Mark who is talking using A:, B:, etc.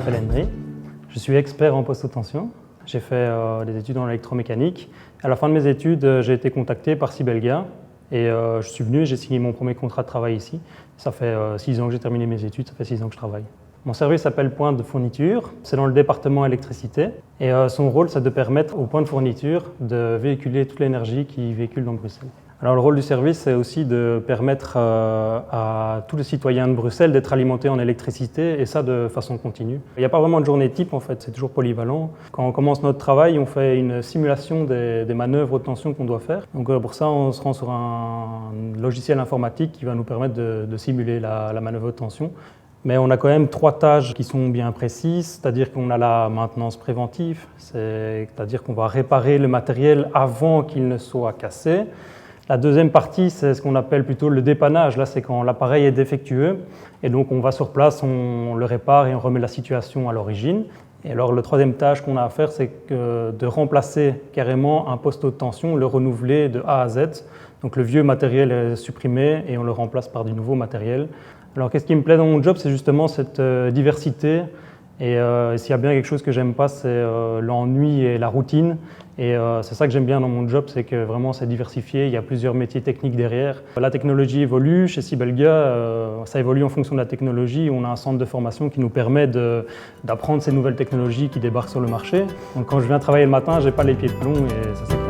A: Raphaël Henry. Je suis expert en poste-haute-tension. J'ai fait des études en électromécanique. À la fin de mes études, j'ai été contacté par Sibelga et je suis venu et j'ai signé mon premier contrat de travail ici. Ça fait 6 ans que j'ai terminé mes études, ça fait 6 ans que je travaille. Mon service s'appelle Point de fourniture, c'est dans le département électricité et son rôle c'est de permettre au point de fourniture de véhiculer toute l'énergie qui véhicule dans Bruxelles. Alors le rôle du service c'est aussi de permettre à tous les citoyens de Bruxelles d'être alimentés en électricité et ça de façon continue. Il n'y a pas vraiment de journée type en fait, c'est toujours polyvalent. Quand on commence notre travail, on fait une simulation des manœuvres haute tension qu'on doit faire. Donc pour ça on se rend sur un logiciel informatique qui va nous permettre de simuler la manœuvre haute tension. Mais on a quand même 3 tâches qui sont bien précises, c'est-à-dire qu'on a la maintenance préventive, c'est-à-dire qu'on va réparer le matériel avant qu'il ne soit cassé. La deuxième partie, c'est ce qu'on appelle plutôt le dépannage. Là, c'est quand l'appareil est défectueux et donc on va sur place, on le répare et on remet la situation à l'origine. Et alors, la troisième tâche qu'on a à faire, c'est de remplacer carrément un poste haute tension, le renouveler de A à Z. Donc le vieux matériel est supprimé et on le remplace par du nouveau matériel. Alors qu'est-ce qui me plaît dans mon job, c'est justement cette diversité. Et s'il y a bien quelque chose que j'aime pas, c'est l'ennui et la routine. Et c'est ça que j'aime bien dans mon job, c'est que vraiment c'est diversifié, il y a plusieurs métiers techniques derrière. La technologie évolue, chez Sibelga, ça évolue en fonction de la technologie. On a un centre de formation qui nous permet d'apprendre ces nouvelles technologies qui débarquent sur le marché. Donc quand je viens travailler le matin, j'ai pas les pieds de plomb et ça c'est